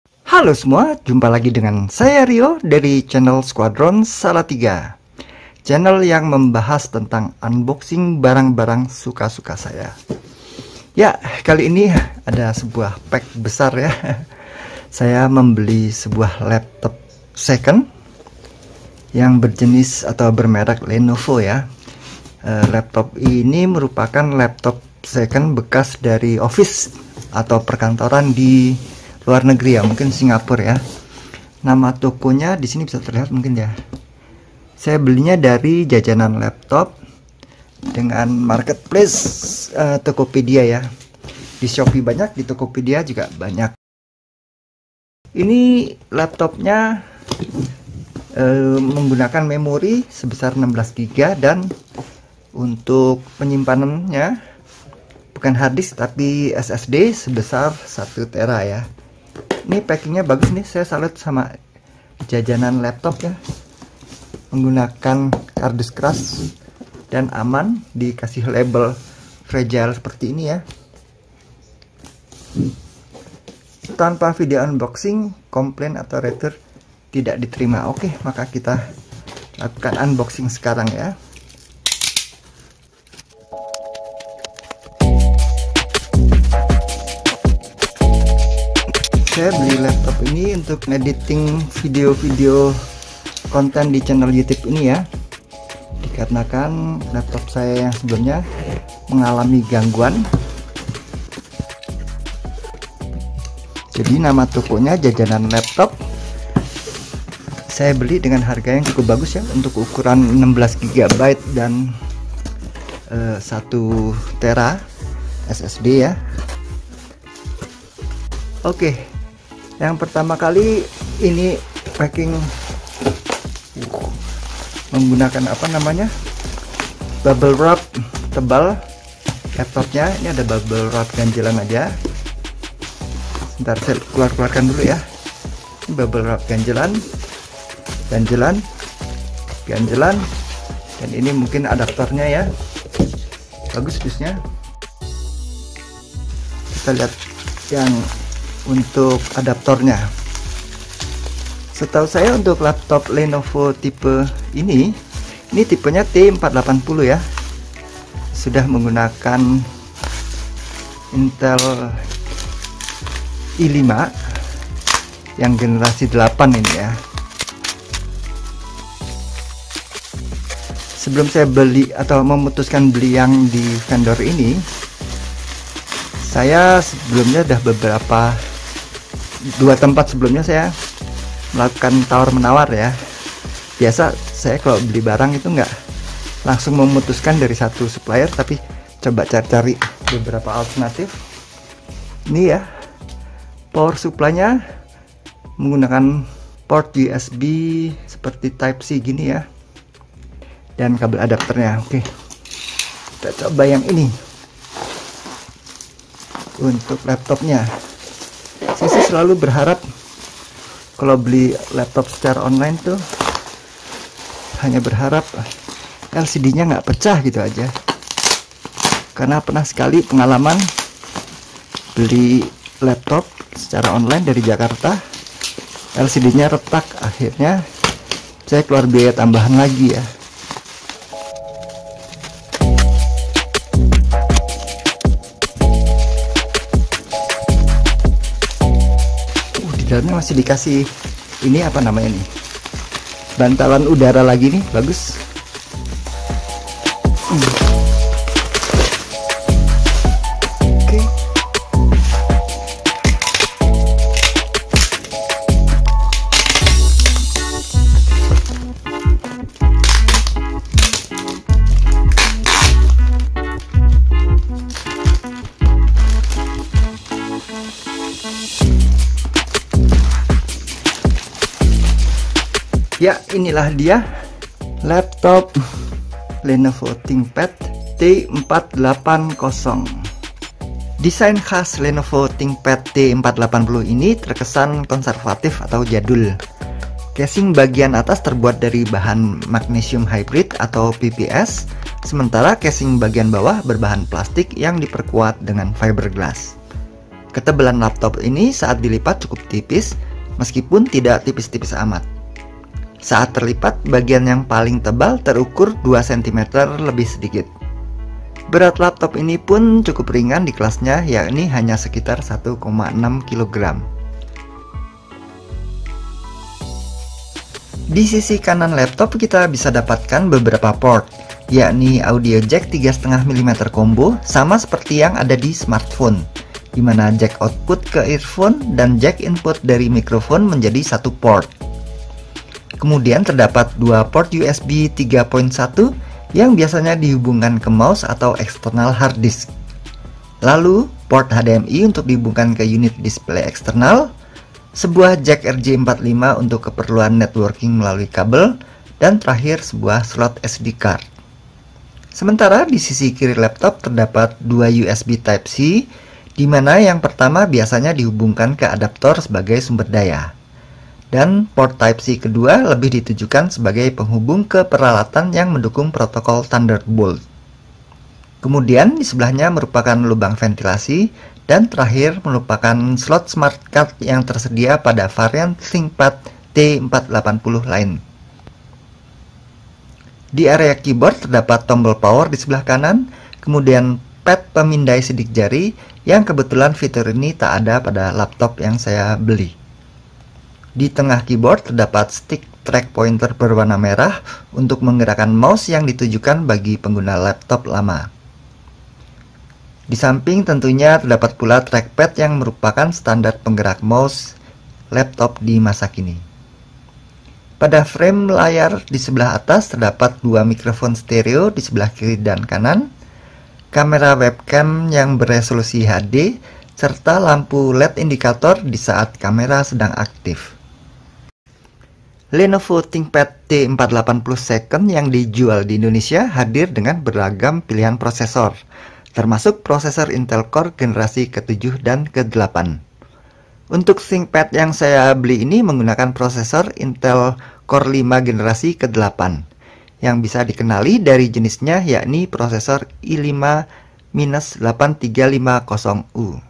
Halo semua, jumpa lagi dengan saya Rio dari channel Squadron Salatiga, channel yang membahas tentang unboxing barang-barang suka-suka saya. Ya, kali ini ada sebuah pack besar ya. Saya membeli sebuah laptop second yang berjenis atau bermerek Lenovo ya. Laptop ini merupakan laptop second bekas dari office atau perkantoran di luar negeri ya, mungkin Singapura ya. Nama tokonya di sini bisa terlihat mungkin ya. Saya belinya dari jajanan laptop dengan marketplace Tokopedia ya. Di Shopee banyak, di Tokopedia juga banyak. Ini laptopnya menggunakan memori sebesar 16 GB dan untuk penyimpanannya bukan harddisk tapi SSD sebesar 1 tera ya. Ini packingnya bagus nih, saya salut sama jajanan laptop ya. Menggunakan kardus keras dan aman, dikasih label fragile seperti ini ya. Tanpa video unboxing, komplain atau return tidak diterima. Oke, maka kita lakukan unboxing sekarang ya. Saya beli laptop ini untuk editing video-video konten di channel YouTube ini ya, dikarenakan laptop saya yang sebelumnya mengalami gangguan. Jadi nama tokonya jajanan laptop. Saya beli dengan harga yang cukup bagus ya, untuk ukuran 16 GB dan 1 tera SSD ya. Oke. Yang pertama kali ini packing menggunakan apa namanya, bubble wrap tebal laptopnya. Ini ada bubble wrap ganjelan aja. Sebentar saya keluarkan dulu ya. Ini bubble wrap ganjelan, dan ini mungkin adaptornya ya. Bagus dusnya. Kita lihat yang untuk adaptornya. Setahu saya untuk laptop Lenovo tipe ini tipenya T480 ya. Sudah menggunakan Intel i5 yang generasi 8 ini ya. Sebelum saya beli atau memutuskan beli yang di vendor ini, saya sebelumnya udah dua tempat sebelumnya saya melakukan tawar menawar ya. Biasa saya kalau beli barang itu nggak langsung memutuskan dari satu supplier, tapi coba cari-cari beberapa alternatif. Ini ya, power supply-nya menggunakan port USB seperti Type C gini ya, dan kabel adapternya. Oke, kita coba yang ini untuk laptopnya. Saya sih selalu berharap kalau beli laptop secara online tuh hanya berharap LCD-nya nggak pecah gitu aja, karena pernah sekali pengalaman beli laptop secara online dari Jakarta, LCD-nya retak, akhirnya saya keluar biaya tambahan lagi ya. Dalamnya masih dikasih ini apa namanya nih, bantalan udara lagi nih, bagus. Oke. Ya, inilah dia laptop Lenovo ThinkPad T480. Desain khas Lenovo ThinkPad T480 ini terkesan konservatif atau jadul. Casing bagian atas terbuat dari bahan magnesium hybrid atau PPS, sementara casing bagian bawah berbahan plastik yang diperkuat dengan fiberglass. Ketebalan laptop ini saat dilipat cukup tipis, meskipun tidak tipis-tipis amat. Saat terlipat, bagian yang paling tebal terukur 2 cm lebih sedikit. Berat laptop ini pun cukup ringan di kelasnya, yakni hanya sekitar 1,6 kg. Di sisi kanan laptop kita bisa dapatkan beberapa port, yakni audio jack 3,5 mm combo, sama seperti yang ada di smartphone, di mana jack output ke earphone dan jack input dari mikrofon menjadi satu port. Kemudian terdapat dua port USB 3.1 yang biasanya dihubungkan ke mouse atau eksternal hard disk. Lalu port HDMI untuk dihubungkan ke unit display eksternal, sebuah jack RJ45 untuk keperluan networking melalui kabel, dan terakhir sebuah slot SD card. Sementara di sisi kiri laptop terdapat dua USB Type-C, di mana yang pertama biasanya dihubungkan ke adaptor sebagai sumber daya, dan port Type-C kedua lebih ditujukan sebagai penghubung ke peralatan yang mendukung protokol Thunderbolt. Kemudian di sebelahnya merupakan lubang ventilasi, dan terakhir merupakan slot smart card yang tersedia pada varian ThinkPad T480 lain. Di area keyboard terdapat tombol power di sebelah kanan, kemudian pad pemindai sidik jari yang kebetulan fitur ini tak ada pada laptop yang saya beli. Di tengah keyboard terdapat stick track pointer berwarna merah untuk menggerakkan mouse yang ditujukan bagi pengguna laptop lama. Di samping tentunya terdapat pula trackpad yang merupakan standar penggerak mouse laptop di masa kini. Pada frame layar di sebelah atas terdapat dua mikrofon stereo di sebelah kiri dan kanan, kamera webcam yang beresolusi HD, serta lampu LED indikator di saat kamera sedang aktif. Lenovo ThinkPad T480 Second yang dijual di Indonesia hadir dengan beragam pilihan prosesor, termasuk prosesor Intel Core generasi ke-7 dan ke-8. Untuk ThinkPad yang saya beli ini menggunakan prosesor Intel Core 5 generasi ke-8, yang bisa dikenali dari jenisnya yakni prosesor i5-8350U.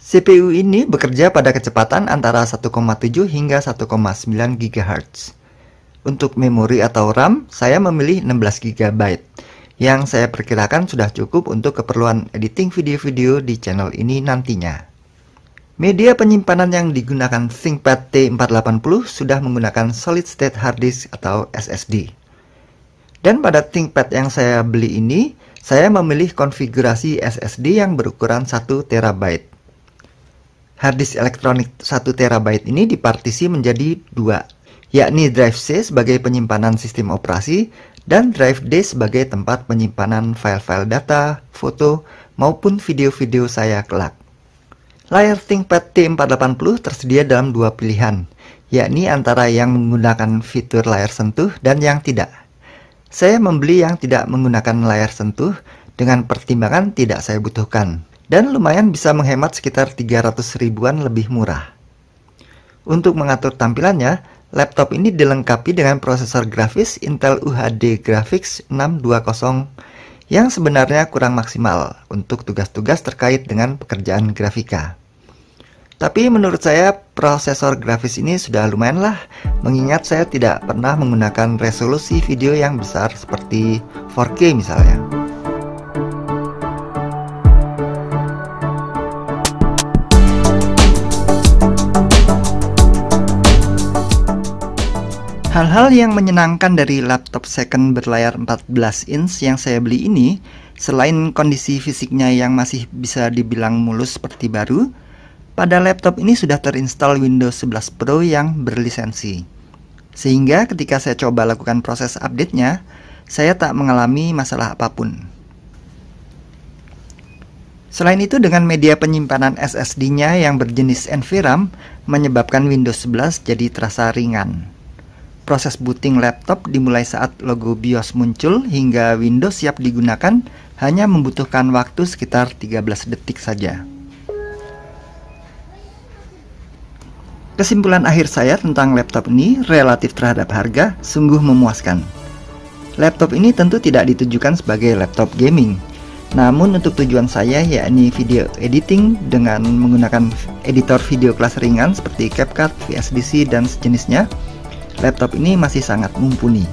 CPU ini bekerja pada kecepatan antara 1,7 hingga 1,9 GHz. Untuk memori atau RAM, saya memilih 16 GB, yang saya perkirakan sudah cukup untuk keperluan editing video-video di channel ini nantinya. Media penyimpanan yang digunakan ThinkPad T480 sudah menggunakan Solid State Hard Disk atau SSD. Dan pada ThinkPad yang saya beli ini, saya memilih konfigurasi SSD yang berukuran 1 TB. Harddisk elektronik 1 TB ini dipartisi menjadi dua, yakni drive C sebagai penyimpanan sistem operasi dan drive D sebagai tempat penyimpanan file-file data, foto, maupun video-video saya kelak. Layar ThinkPad T480 tersedia dalam dua pilihan, yakni antara yang menggunakan fitur layar sentuh dan yang tidak. Saya membeli yang tidak menggunakan layar sentuh dengan pertimbangan tidak saya butuhkan, dan lumayan bisa menghemat sekitar 300 ribuan lebih murah. Untuk mengatur tampilannya, laptop ini dilengkapi dengan prosesor grafis Intel UHD Graphics 620 yang sebenarnya kurang maksimal untuk tugas-tugas terkait dengan pekerjaan grafika. Tapi menurut saya prosesor grafis ini sudah lumayan lah, mengingat saya tidak pernah menggunakan resolusi video yang besar seperti 4K misalnya. Hal-hal yang menyenangkan dari laptop second berlayar 14 inch yang saya beli ini, selain kondisi fisiknya yang masih bisa dibilang mulus seperti baru, pada laptop ini sudah terinstall Windows 11 Pro yang berlisensi. Sehingga ketika saya coba lakukan proses update-nya, saya tak mengalami masalah apapun. Selain itu, dengan media penyimpanan SSD-nya yang berjenis NVRAM, menyebabkan Windows 11 jadi terasa ringan. Proses booting laptop dimulai saat logo BIOS muncul hingga Windows siap digunakan hanya membutuhkan waktu sekitar 13 detik saja. Kesimpulan akhir saya tentang laptop ini relatif terhadap harga sungguh memuaskan. Laptop ini tentu tidak ditujukan sebagai laptop gaming, Namun untuk tujuan saya yakni video editing dengan menggunakan editor video kelas ringan seperti CapCut, VSDC, dan sejenisnya, laptop ini masih sangat mumpuni.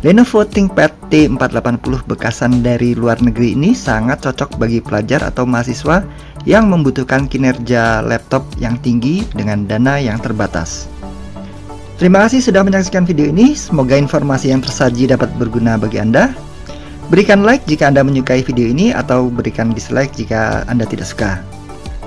Lenovo ThinkPad T480 bekasan dari luar negeri ini sangat cocok bagi pelajar atau mahasiswa yang membutuhkan kinerja laptop yang tinggi dengan dana yang terbatas. Terima kasih sudah menyaksikan video ini, semoga informasi yang tersaji dapat berguna bagi Anda. Berikan like jika Anda menyukai video ini atau berikan dislike jika Anda tidak suka.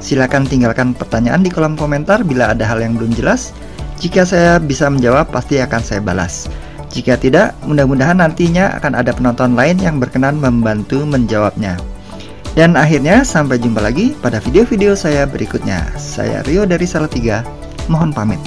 Silakan tinggalkan pertanyaan di kolom komentar bila ada hal yang belum jelas. Jika saya bisa menjawab, pasti akan saya balas. Jika tidak, mudah-mudahan nantinya akan ada penonton lain yang berkenan membantu menjawabnya. Dan akhirnya, sampai jumpa lagi pada video-video saya berikutnya. Saya Rio dari Salatiga, mohon pamit.